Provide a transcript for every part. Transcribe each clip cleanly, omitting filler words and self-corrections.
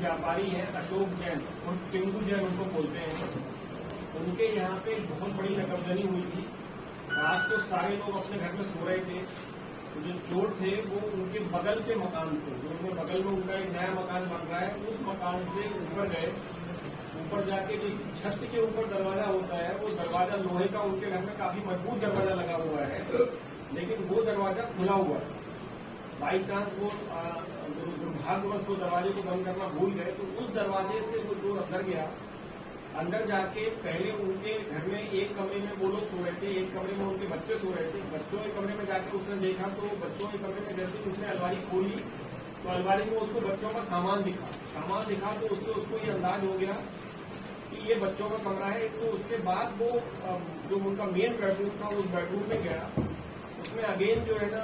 व्यापारी हैं अशोक जैन और टिंकू जैन उनको बोलते हैं। उनके यहाँ पे बहुत बड़ी नकबजनी हुई थी। रात को सारे लोग अपने घर में सो रहे थे, तो जो चोर थे वो उनके बगल के मकान से, जो उनके बगल में उनका एक नया मकान बन रहा है, उस मकान से ऊपर गए। ऊपर जाके जो छत के ऊपर दरवाजा होता है, वो दरवाजा लोहे का, उनके घर में काफी मजबूत दरवाजा लगा हुआ है, लेकिन वो दरवाजा खुला हुआ है। बाई चांस वो दुर्भाग्यवश वो दरवाजे को बंद करना भूल गए, तो उस दरवाजे से वो चोर अंदर गया। अंदर जाके पहले उनके घर में एक कमरे में वो लोग सो रहे थे, एक कमरे में उनके बच्चे सो रहे थे। बच्चों के कमरे में जाकर उसने देखा तो बच्चों के कमरे में जैसे उसने अलमारी खोली तो अलमारी में उसको बच्चों का सामान दिखा तो उससे उसको ये अंदाज हो गया कि ये बच्चों का कमरा है। तो उसके बाद वो जो उनका मेन बेडरूम था उस बेडरूम में गया। उसमें अगेन जो है ना,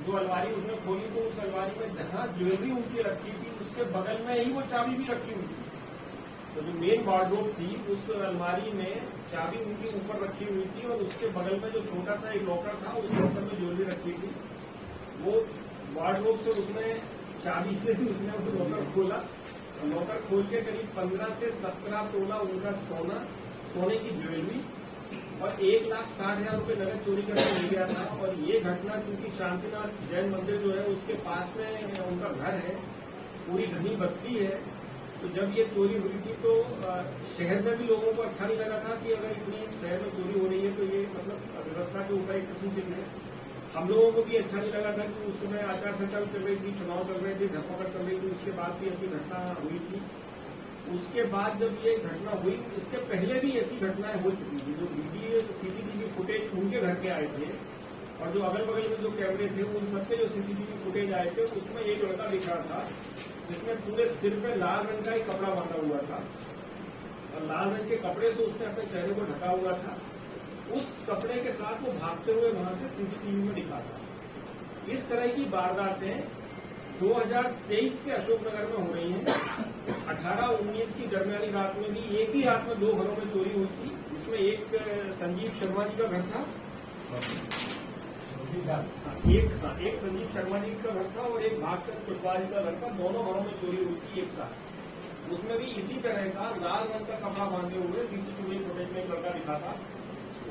जो अलमारी उसने खोली तो उस अलमारी में जहां ज्वेलरी उनकी रखी थी उसके बगल में ही वो चाबी भी रखी हुई थी। तो जो मेन वार्डरोब थी उस अलमारी में चाबी उनकी ऊपर रखी हुई थी और उसके बगल में जो छोटा सा एक लॉकर था उस लॉकर में ज्वेलरी रखी थी। वो वार्डरोब से उसने चाबी से उसने वो लॉकर खोला। लॉकर खोल के करीब 15 से 17 तोला उनका सोने की ज्वेलरी और 1,60,000 रुपये नगद चोरी करके ले गया था। और ये घटना चूंकि शांतिनाथ जैन मंदिर जो है उसके पास में उनका घर है, पूरी घनी बस्ती है, तो जब ये चोरी हुई थी तो शहर में भी लोगों को अच्छा नहीं लगा था कि अगर इतनी शहर में चोरी हो रही है तो ये मतलब व्यवस्था के ऊपर एक प्रश्न चिन्ह है। हम लोगों को भी अच्छा नहीं लगा था कि उस समय आचार संहिता चल रही थी, चुनाव चल रहे थे, धरपकड़ चल रही थी, उसके बाद भी ऐसी घटना हुई थी। उसके बाद जब ये घटना हुई, इसके पहले भी ऐसी घटनाएं हो चुकी थी। जो वीडियो सीसीटीवी फुटेज उनके घर के आए थे और जो अगल बगल में जो कैमरे थे उन सबके जो सीसीटीवी फुटेज आए थे उसमें एक लड़का दिख रहा था जिसमें पूरे सिर पे लाल रंग का ही कपड़ा बांधा हुआ था और लाल रंग के कपड़े से उसने अपने चेहरे को ढका हुआ था। उस कपड़े के साथ वो भागते हुए वहां से सीसीटीवी में दिखा था। इस तरह की वारदातें 2023 से अशोकनगर में हो रही हैं। 18-19 की दरमियानी रात में भी एक ही रात में 2 घरों में चोरी हुई थी, जिसमें एक संजीव शर्मा जी का घर था, एक संजीव शर्मा जी का घर था और एक भागचंद कुशवाहा जी का घर था। दोनों घरों में चोरी हुई थी एक साथ। उसमें भी इसी तरह का लाल रंग का कपड़ा बांधे हुए सीसीटीवी फुटेज में एक लड़का दिखा था।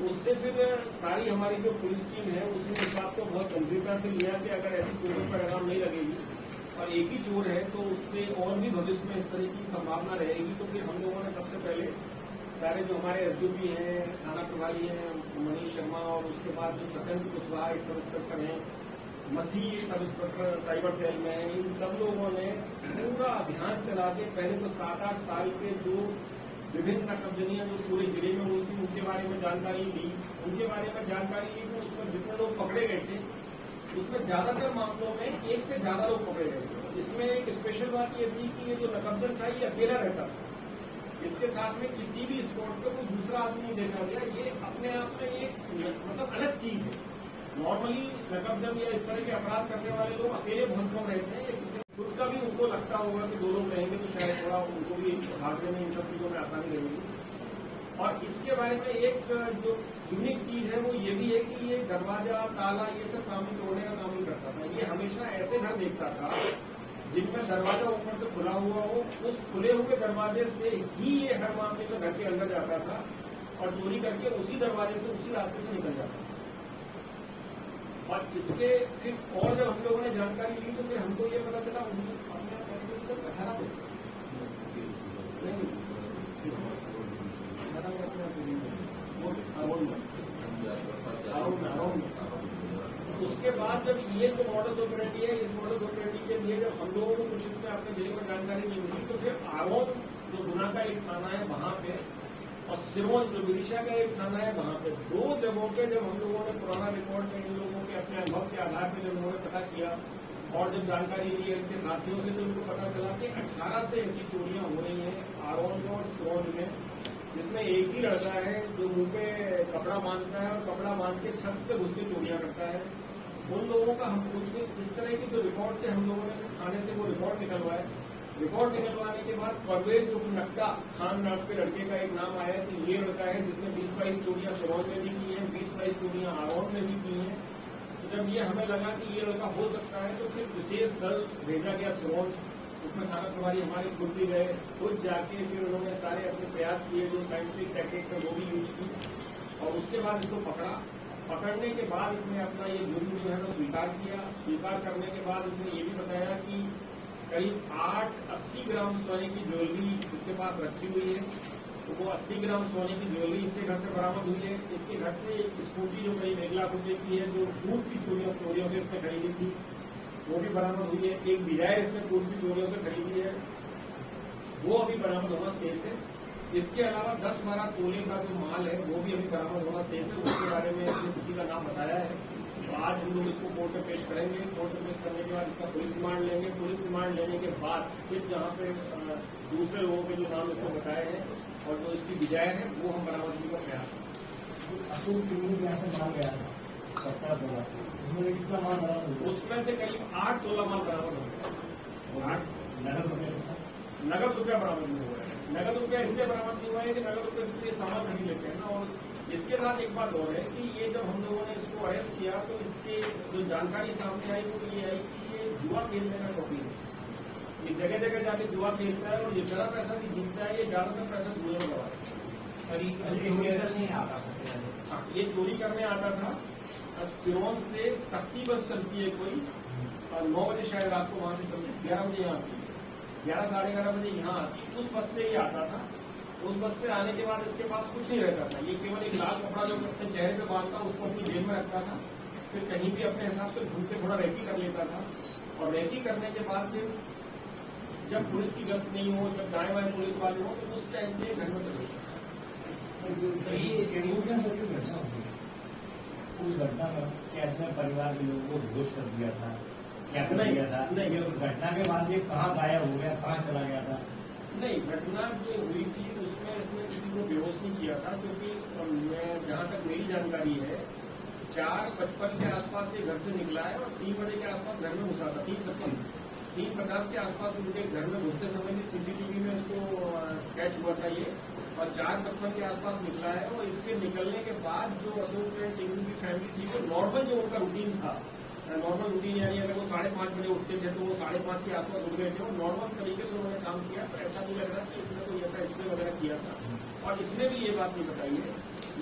उससे फिर सारी हमारी जो पुलिस टीम है उसने इस बात को बहुत गंभीरता से लिया कि अगर ऐसी चोरी पर लगाम नहीं लगेगी और एक ही चोर है तो उससे और भी भविष्य में इस तरह की संभावना रहेगी। तो फिर हम लोगों ने सबसे पहले सारे जो हमारे एसडीपी हैं, थाना प्रभारी हैं मनीष शर्मा, और उसके बाद जो सत्येंद्र कुशवाहा एक सब इंस्पेक्टर हैं, मसीह सब इंस्पेक्टर साइबर सेल में हैं, इन सब लोगों ने पूरा अभियान चला के पहले तो 7-8 साल के जो विभिन्न नकबजनियां जो पूरे जिले में हुई थी उनके बारे में जानकारी ली। तो उसमें जितने लोग पकड़े गए थे उसमें ज्यादातर मामलों में एक से ज्यादा लोग पकड़े गए थे। इसमें एक स्पेशल बात ये थी कि ये जो नकबजन था ये अकेला रहता था, इसके साथ में किसी भी स्पॉट पर कोई दूसरा आदमी नहीं देखा गया। ये अपने आप में एक मतलब अलग चीज है। नॉर्मली नकबजन या इस तरह के अपराध करने वाले लोग अकेले बहुत कम रहते हैं, या किसी खुद का भी उनको लगता होगा कि 2 लोग रहेंगे तो शायद थोड़ा उनको भी भागने में इन सब चीजों में आसानी रहेगी। और इसके बारे में एक जो यूनिक चीज है वो ये भी है कि ये दरवाजा, ताला, ये सब काम तोड़ने का काम नहीं करता था। ये हमेशा ऐसे घर देखता था जिनमें दरवाजा ऊपर से खुला हुआ हो, उस खुले हुए दरवाजे से ही ये हर मामले में घर के अंदर जाता था और चोरी करके उसी दरवाजे से, उसी रास्ते से निकल जाता था। और इसके फिर और जब हम लोगों ने जानकारी ली तो फिर हमको ये पता चला उसके बाद जब ये जो मॉडस ऑपरेंडी है, इस मॉडस ऑपरेंडी के लिए जब हम लोगों को कुछ इसमें अपने जिले में जानकारी नहीं मिली तो फिर आरोन जो गुना का एक थाना है वहां पे और सिरोंज जो विदिशा का एक थाना है वहां पे, 2 जगहों पे जब हम लोगों ने पुराना रिकॉर्ड में इन लोगों के अपने अनुभव के आधार पर जब उन्होंने पता किया और जब जानकारी ली इनके साथियों से तो उनको पता चला कि 18 से ऐसी चोरियां हो रही हैं आरोन में और सिरोंज में, जिसमें एक ही लड़का है जो मुंह पे कपड़ा बांधता है और कपड़ा बांध के छत से घुस के चोरियां करता है। उन लोगों का हम इस तरह के जो रिकॉर्ड थे हम लोगों ने थाने से वो रिकॉर्ड निकलवाए। रिकॉर्ड निकलवाने के बाद परवेज जो नक्का खान नाम के लड़के का एक नाम आया कि ये लड़का है जिसने 20-22 चोरियां सिरोंज में भी की हैं, 20-22 चोरियां आरोन में भी की हैं। तो जब ये हमें लगा कि ये लड़का हो सकता है तो फिर विशेष दल भेजा गया सिरोंज, उसमें थाना प्रभारी हमारे खुद भी गए, खुद जाके फिर उन्होंने सारे अपने प्रयास किए, जो साइंटिफिक टेक्निक्स है वो भी यूज की, और उसके बाद इसको पकड़ा। पकड़ने के बाद इसने अपना ये जुर्म जो है ना स्वीकार किया। स्वीकार करने के बाद इसने ये भी बताया कि करीब 880 ग्राम सोने की ज्वेलरी इसके पास रखी हुई है। तो वो 80 ग्राम सोने की ज्वेलरी इसके घर से बरामद हुई है। इसके घर से एक स्कूटी जो करीब 1 लाख रुपए की है, जो दूध की चोरियों से इसने खरीदी थी, वो भी बरामद हुई है। एक डिजायर इसने दूध की चोरियों से खरीदी है, वो अभी बरामद होना शेष है। इसके अलावा 10-12 तोले का जो माल है वो भी अभी बरामद होना शेष है। उसके बारे में इसने किसी का नाम बताया है। तो आज हम लोग इसको कोर्ट में पेश करेंगे। कोर्ट में पेश करने के बाद इसका पुलिस रिमांड लेंगे। पुलिस रिमांड लेने के बाद फिर जहाँ पे दूसरे लोगों के जो नाम इसको बताए हैं और जो इसकी डिजायर है वो हम बरामदगी का प्रयास करेंगे। अशोक टिंगू यहाँ से माल गया था 70 तोला, उसमें कितना माल बरामद हुआ? उसमें से करीब 8 तोला माल बरामद हो गया। 8 नगद रुपया बरामद नहीं हुआ है। नगद रुपया इसलिए बरामद नहीं हुआ है कि नगद रुपये से ये सामान खरीद लेते हैं ना। और इसके साथ एक बात और है कि ये जब हम लोगों ने इसको अरेस्ट किया तो इसके जो जानकारी सामने आई वो ये आई कि ये जुआ खेलने का शौकीन है। ये जगह जगह जाके जुआ खेलता है और जितना पैसा भी जीतता है ये ज्यादातर पैसा जुए में लगाता है। ये चोरी करने आता था। सिरोन से शक्ति बस चलती है कोई, और 9 बजे शायद रात को वहां से चलती, 11 बजे यहाँ आती है, 11 साढ़े 11 बजे यहाँ आती। उस बस से ही आता था। उस बस से आने के बाद इसके पास कुछ नहीं रहता था। ये केवल एक लाल कपड़ा जो अपने चेहरे पे बांधता उसको अपनी जेब में रखता था। फिर कहीं भी अपने हिसाब से घूम के थोड़ा रेकी कर लेता था, और रेकी करने के बाद फिर जब पुलिस की गश्त नहीं हो, जब दाएं बाएं पुलिस वाले हो, तो उस टाइम पे घर में चले जाता। उस घटना में कैसे परिवार के लोगों को बेहोश कर दिया था, क्या कर दिया था? नहीं, घटना के बाद ये कहाँ गायब हो गया, कहाँ चला गया था? नहीं, घटना जो हुई थी उसमें इसने किसी को बेहोश नहीं किया था, क्योंकि मैं जहाँ तक मेरी जानकारी है 4:55 के आसपास ये घर से निकला है और 3 बजे के आसपास घर में घुसा था। 3:50 के आसपास उनके घर में घुसते समय भी सीसीटीवी में इसको कैच हुआ था ये, और 4:55 के आसपास निकला है। और इसके निकलने के बाद जो अशोक टिंगू की फैमिली थी, वो नॉर्मल जो उनका रूटीन था, नॉर्मल रूटीन यानी अगर वो 5:30 बजे उठते थे तो वो 5:30 के आसपास उठ गए थे, और नॉर्मल तरीके से उन्होंने काम किया। तो ऐसा नहीं लग रहा कि इसने कोई ऐसा स्प्रे वगैरह किया था। और इसमें भी ये बात नहीं बताई है,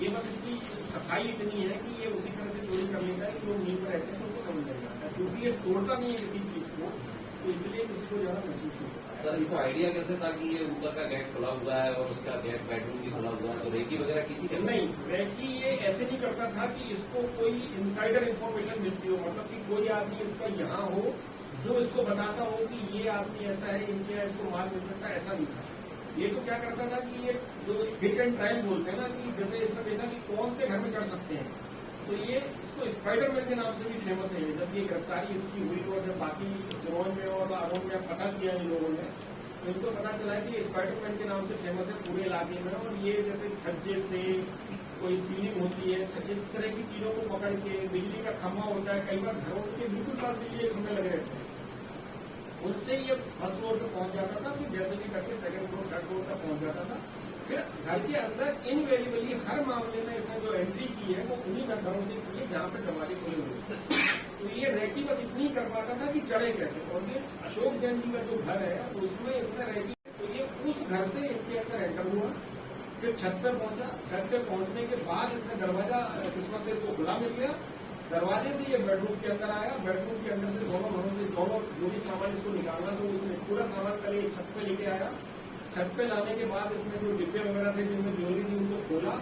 ये बस इसकी सफाई इतनी है कि ये उसी तरह से चोरी कर लेता है कि लोग नींद में रहते हैं तो उनको समझ नहीं आता, क्योंकि ये तोड़ता नहीं है किसी चीज को, तो इसलिए किसी को ज्यादा महसूस नहीं होता। सर, इसको आइडिया कैसे था कि ये ऊपर का गेट खुला हुआ है और उसका गेट बेडरूम भी खुला हुआ है, तो रेकी वगैरह की थी? नहीं, रेकी ये ऐसे नहीं करता था कि इसको कोई इनसाइडर इन्फॉर्मेशन मिलती हो, मतलब कि कोई आदमी इसका यहाँ हो जो इसको बताता हो कि ये आदमी ऐसा है, इनके यहाँ इसको माल मिल सकता है, ऐसा नहीं था। ये तो क्या करता था कि ये जो हिट एंड ट्रायल बोलते हैं ना, कि जैसे इसने देखा कि कौन से घर में चढ़ सकते हैं, तो ये इसको स्पाइडरमैन के नाम से भी फेमस है। जब ये गिरफ्तारी इसकी हुई और जब बाकी सिरोन में और आरोप में पता किया इन लोगों ने, तो इनको पता चला कि ये स्पाइडरमैन के नाम से फेमस है पूरे इलाके में। और ये जैसे छज्जे से कोई सीलिंग होती है, इस तरह की चीजों को पकड़ के, बिजली का खंभा होता है, कई बार घरों के बिल्कुल पास बिजली के खंभे लगे रहते हैं, उनसे ये फर्स्ट फ्लोर पे पहुंच जाता था। फिर जैसे भी करके 2nd फ्लोर 3rd फ्लोर तक पहुंच जाता था। फिर घर के अंदर इनवेरिएबली हर मामले में इसने जो एंट्री की है वो उन्हीं घरों से की है जहाँ पे दरवाजे खुले हुए। तो ये रेकी बस इतनी कर पाता था कि चढ़े कैसे। और ये अशोक जैन जी का जो घर है उसमें इसने रेकी, तो ये उस घर से इनके अंदर एंटर हुआ, फिर छत पर पहुंचा। छत पर पहुंचने के बाद इसने दरवाजा किस्मत से इसको खुला मिल गया। दरवाजे से ये बेडरूम के अंदर आया। बेडरूम के अंदर से दोनों घरों से दोनों जो भी सामान इसको निकालना तो उसने पूरा सामान पहले छत पे लेके आया। छत पे लाने के बाद इसमें जो डिब्बे वगैरह थे जिनमें ज्वेलरी थी उनको खोला।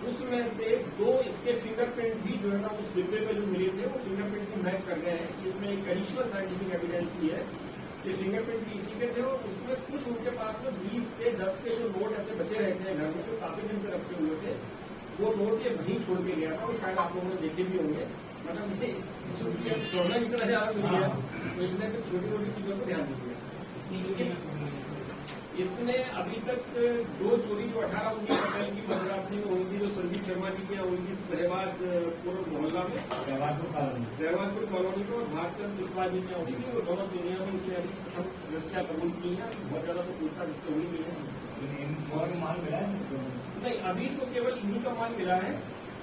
उसमें से 2 इसके फिंगरप्रिंट भी जो है ना उस डिब्बे पे जो मिले थे वो फिंगरप्रिंट भी मैच कर गए हैं। इसमें एक एडिशनल साइंटिफिक एविडेंस भी है। ये फिंगरप्रिंट भी इसी के थे और उसमें कुछ उनके पास में 20 के 10 के जो नोट ऐसे बचे रहते हैं घर में, जो काफी दिन से रखे हुए थे, वो नोट ये वहीं छोड़ के गया था। और शायद आप लोगों ने देखे भी होंगे, मतलब ये चूंकि सोना इतना ज्यादा मिल गया तो इसने फिर छोटी छोटी चीजों पर ध्यान दिया। इसने अभी तक 2 चोरी जो 18-19 अप्रैल की मध्यरात्रि में हुई थी, जो संदीप शर्मा जी की उनकी सहवाजपुर मोहल्ला में, सहवाजपुर कॉलोनी में, और भागचंद कुशवाहा जी की हुई थी, वो दोनों चोरियां में इसने अभी प्रथम दृष्टया कबूल की है। बहुत ज्यादा तो पूछताछ इससे हुई नहीं है। और माल मिला है? नहीं, अभी तो केवल इन्हीं का माल मिला है।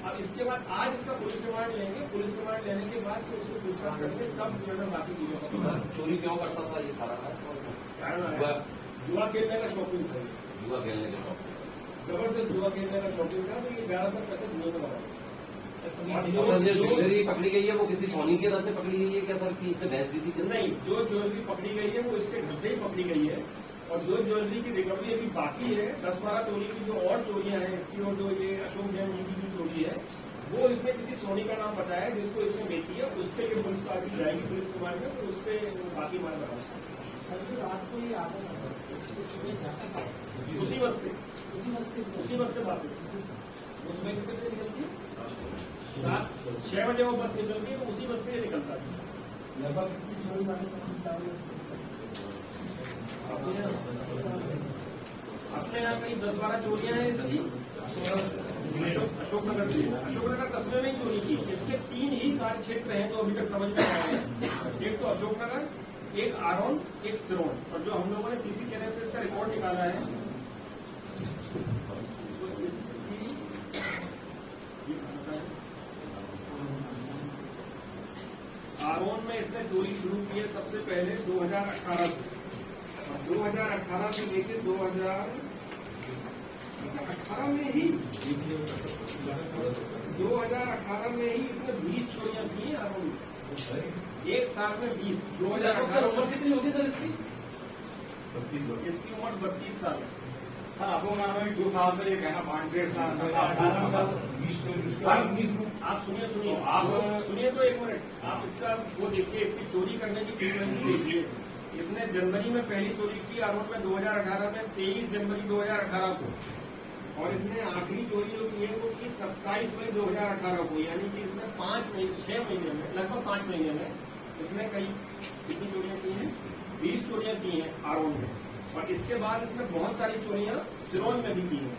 अब इसके बाद आज इसका पुलिस रिमांड लेंगे, पुलिस रिमांड लेने के बाद फिर उसको पूछताछ करेंगे, तब जो है ना बाकी चीजों का सर चोरी क्यों करता था ये कारण है? कारण है जुआ खेलने का शौकीन था, जुआ खेलने के शौक। जबरदस्त जुआ खेलने का शौकीन था, तो ये ज्यादातर पैसे जुए में लगाता। सर ये ज्वेलरी पकड़ी गई है वो किसी सोनी के तरफ से पकड़ी गई है क्या सर, कि इसने भैंस दी थी क्या? नहीं, जो ज्वेलरी पकड़ी गई है वो इसके घर से ही पकड़ी गई है, और जो ज्वेलरी की रिकवरी अभी बाकी है 10-12 तोले की जो और चोरियां हैं इसकी, और जो ये अशोक जैन जी की जो चोरी है वो इसने किसी सोनी का नाम बताया जिसको इसने बेची है, उस पर पुलिस पार्टी जाएगी पुलिस रिमांड में, तो उससे बाकी मार बताओ। रात को ये आता था बस, उसी बस से वापस उसमें कितने बजे निकलती है? 6 बजे वो बस निकलती है, तो उसी बस से ये निकलता है। लगभग कितनी चोरी वाले समय अपने यहाँ कहीं 10-12 चोरियां हैं इसकी। अशोकनगर कस्बे में ही चोरी की, इसके 3 ही कार्य क्षेत्र हैं जो अभी तक समझ में आए हैं। एक तो अशोकनगर, एक आरोन, एक सिरोन, और जो हम लोगों ने सीसी कैमरे से इसका रिकॉर्ड निकाला है तो इसकी आरोन में इसने चोरी शुरू की है सबसे पहले 2018 से, और 2018 से लेकर 2018 में ही इसने 20 चोरियां की हैं आरोन में, एक साल में 20। 2018 उम्र कितनी होगी सर इसकी? इसकी उम्र 32 साल है। सर आपको नाम है 2 साल से ये कहना 5-1.5 साल 20 आप सुनिए आप सुनिए तो एक मिनट, आप इसका वो देखिए, इसकी चोरी करने की फ्रीक्वेंसी देखिए। इसने जनवरी में पहली चोरी की आरोप में 2018 में 23 जनवरी 2018 को, और इसने आखिरी चोरी जो की है वो की 27 मई 2018 को, यानी कि इसने 6 महीने में, लगभग 5 महीने में इसने कितनी चोरियां की हैं? 20 चोरियां की हैं आरोन में, और इसके बाद इसने बहुत सारी चोरियां सिरोन में भी की हैं।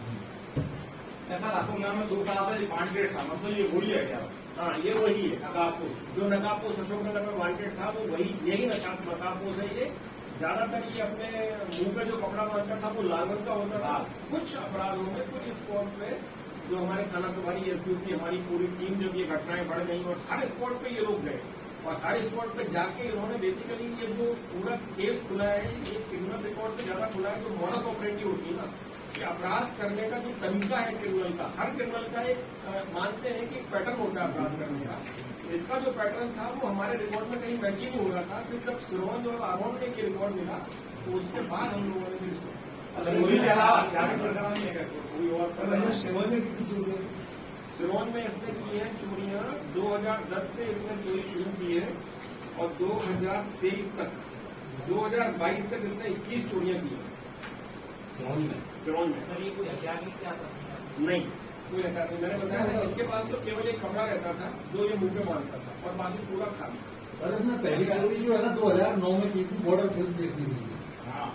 ऐसा आपको नाम है 2 साल से 5-1.5 साल, मतलब ये वही है क्या? हाँ, ये वही है नकाबपोश। जो नकाबपोश अशोकनगर में वांटेड था, वो वही यही नकाबपोश है। ये ज्यादातर ये अपने मुंह पे जो कपड़ा बांधता था वो लाल रंग का होता था। कुछ अपराधों में, कुछ स्पॉट पे जो हमारे थाना प्रभारी एसपी की हमारी पूरी टीम जब ये घटनाएं बढ़ गई और हर स्पॉट पे ये लोग गए, और हर स्पॉट पे जाके इन्होंने बेसिकली ये जो पूरा केस खुला है ये क्रिमिनल रिकॉर्ड से ज्यादा खुला है। जो मॉडस ऑपरेंडी होती है ना, कि अपराध करने का जो तरीका है क्रिमिनल का, हर क्रिमिनल का एक मानते हैं कि एक पैटर्न होता है अपराध करने का। इसका जो पैटर्न था वो हमारे रिकॉर्ड में कहीं मैच ही नहीं हो रहा था। फिर जब सिरोन और आरोन में ये रिकॉर्ड मिला तो उसके बाद हम लोगों ने फिर इसको चोरी के अलावा क्या परेशानी है? कोई और सेवन में कितनी चोरी है? सिरोन में इसने की है चोरियां 2010 से इसने चोरी शुरू की है, और 2023 तक 2022 तक इसने 21 चोरियां की है सिरोन में। सर ये कोई हथियार नहीं क्या था? नहीं, कोई हथियार नहीं। मैंने बताया था इसके पास तो केवल एक कपड़ा रहता था जो ये मुंह पे बांधता था, और बाकी पूरा खाली। सर इसने पहली चोरी जो है ना 2009 में की थी, बॉर्डर फिल्म देखनी हुई थी। हाँ,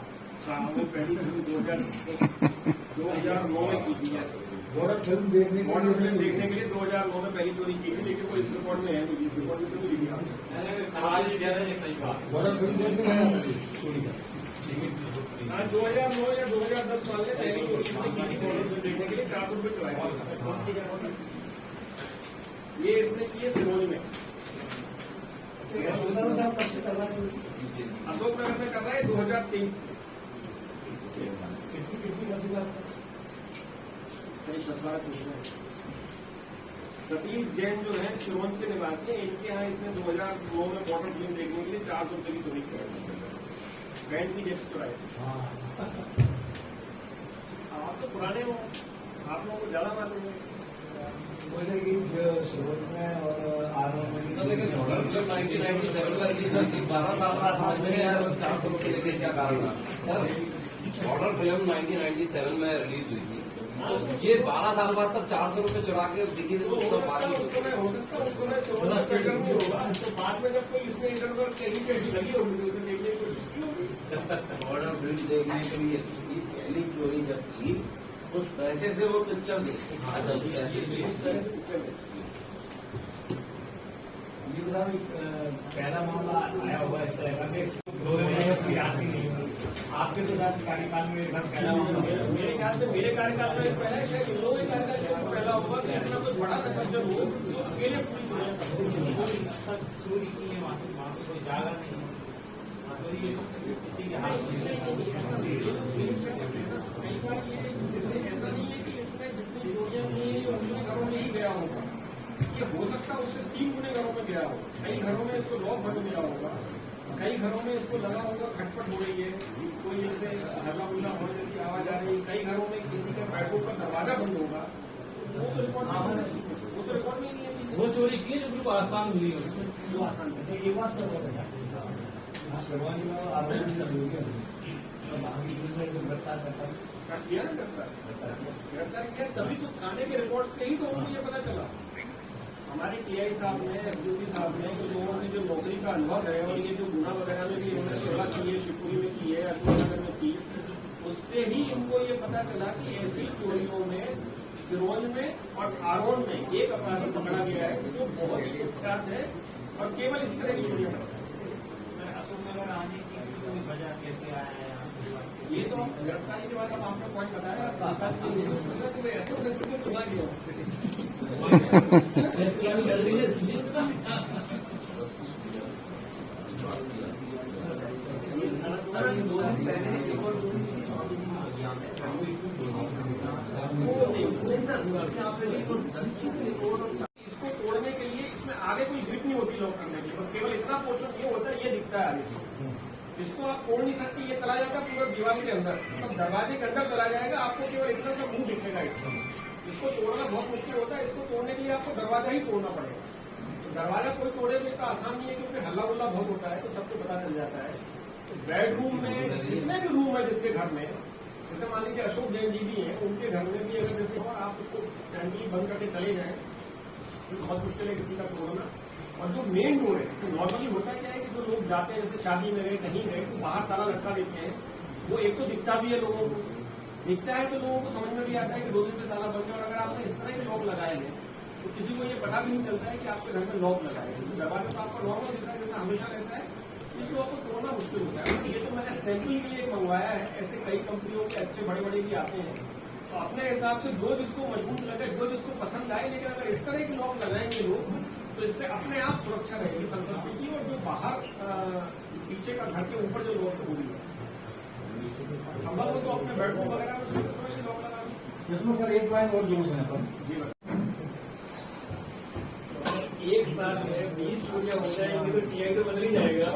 वो पहली फिल्म 2009 में की थी। बॉर्डर फिल्म देखने के बॉर्डर फिल्म लिए देखने के लिए 2009 में पहली चोरी की थी, लेकिन वो इस रिकॉर्ड में है नहीं, इस रिकॉर्ड में तो नहीं लिखा। सवाल ये कह रहे हैं, सही बात। बॉर्डर फिल्म देखने गया चोरी का। 2009 या 2010 साल में पहली चोरी इसने की थी बॉर्डर फिल्म देखने के लिए, 400 रुपये चुराए। ये इसने की है सिरोनी में, साहब कब से कर रहा है? अशोकनगर में कर रहा है 2023 से। कितनी मंजिल है? कई 10-12 पूछना है। सतीश जैन जो है सिरोन के निवासी हैं, इनके यहाँ इसने 2009 में बॉर्डर फिल्म देखने के लिए 400 रुपये की चोरी की, बैंड की जेब से चुराई। आप तो पुराने हो, आप लोगों को ज्यादा मालूम है। बोले कि सेवन में और आरोन में सर लेकिन बॉर्डर फिल्म 1997 में रिलीज हुई थी, 12 साल बाद समझ में नहीं आया 400 रुपये लेके क्या कारण था? सर बॉर्डर फिल्म 1997 में रिलीज हुई थी, तो ये 12 साल बाद सब 400 रुपये चुरा के दिखी तो तो बाकी उस समय हो सकता है, उस समय सिरोन में पैटर्न नहीं होगा, तो बाद में जब कोई इसने इधर उधर कहीं कहीं लगी होगी तो उसे देखने की कोशिश की होगी। बॉर्डर फिल्म देखने के लिए की पहली चोरी जब की उस पैसे से वो पिक्चर देखी। अच्छा, उस पैसे से ये एसपी साहब पहला मामला आया हुआ इस तरह का कि 2 महीने की आती नहीं हुई आपके तो साथ कार्यकाल में एकदम पहला मामला मेरे ख्याल से मेरे कार्यकाल में पहला है, शायद इन लोगों के कार्यकाल में पहला होगा कि ऐसा कुछ बड़ा सा कब्जा हो जो अकेले पूरी दुनिया कर सकते चोरी की है वहाँ से कोई जागा नहीं है तो ये किसी के हाथ में कई बार ये जैसे ऐसा नहीं है कि इसमें जितनी चोरियां हुई हैं ये उन्हीं घरों में ही गया होगा, ये हो सकता है उससे 3 गुने घरों में गया हो। कई घरों में इसको लॉक बंद मिला होगा, कई घरों में इसको लगा होगा खटपट हो रही है, कोई जैसे हल्ला गुल्ला होने जैसी आवाज आ रही है, कई घरों में किसी के बेडरूम का दरवाजा बंद होगा, वो तो रिकॉर्ड नहीं है, वो तो रिकॉर्ड नहीं है। वो चोरी की है जो बिल्कुल आसान मिली है उसमें जो आसान है ये बात सब समाज में आरोपी सब लोग बाकी दूसरे से गिरफ्तार करता किया ना गिरफ्तार किया, तभी तो थाने के रिकॉर्ड से ही तो उनको ये पता चला। हमारे टीआई साहब ने, एसडीपी साहब ने, जो लोगों की जो नौकरी का अनुभव है और ये जो गुना वगैरह में भी इन्होंने सेवा की है, शिवपुरी में की है, अशोकनगर में की, उससे ही इनको ये पता चला कि ऐसी चोरियों में सिरोंज में और आरोन में एक अपराधी पकड़ा गया है जो बहुत ही कुख्यात है और केवल इसी तरह की चोरियां करता है। अशोकनगर आने की कोई वजह कैसे आया है ये तो गिरफ्तारी के बाद अब आपने पॉइंट बताया, ऐसे चुना गया इसको तोड़ने के लिए इसमें आगे कोई ग्रिप नहीं होती लॉक करने की, बस केवल इतना पोर्शन ये होता है, ये दिखता है आगे से, इसको आप तोड़ नहीं सकते, ये चला जाएगा पूरा दीवार के अंदर, तो दरवाजे के अंदर चला जाएगा, आपको केवल इतना सा मुंह दिखेगा इसको तोड़ना बहुत मुश्किल होता है। इसको तोड़ने के लिए आपको दरवाजा ही तोड़ना पड़ेगा, तो दरवाजा कोई तोड़े तो इसका आसान नहीं है क्योंकि हल्ला गुल्ला बहुत होता है, तो सबको पता चल जाता है। तो बेडरूम में जितने भी रूम है जिसके घर में, जैसे मान लीजिए अशोक जैन जी भी हैं, उनके घर में भी अगर जैसे हो आप उसको सैंडली बंद करके चले जाए तो बहुत मुश्किल है किसी का तोड़ना। और जो मेन डोर है, तो नॉर्मली होता क्या है कि जो लोग जाते हैं जैसे शादी में गए कहीं गए तो बाहर ताला लटका देते हैं, वो एक तो दिखता भी है लोगों को, दिखता है तो लोगों को समझ में भी आता है कि 2 दिन से ताला बंद है। और अगर आपने इस तरह के लॉक लगाए हैं तो किसी को ये पता भी नहीं चलता है कि आपके घर में लॉक लगाए हैं, दरवाजा तो आपका नॉर्मल दिख रहा है जैसा हमेशा रहता है, इस लॉक को तोड़ना मुश्किल होता है। ये तो मैंने सैंपल के लिए मंगवाया है, ऐसे कई कंपनियों के अच्छे बड़े बड़े भी आते हैं, तो अपने हिसाब से जो जिसको मजबूत लगे, जो जिसको पसंद आए, लेकिन अगर इस तरह के लॉक लगाएंगे लोग तो इससे अपने आप सुरक्षा रहेगी संपत्ति की, और जो बाहर पीछे का घर के ऊपर जो लॉक होगी संभव हो तो अपने बेडरूम वगैरह में सोते समय लॉक लगा। इसमें सर एक पॉइंट और जोड़ दें अपन जी एक साल में 20 चोरियां हो जाएंगी तो टीआई तो बदल ही जाएगा।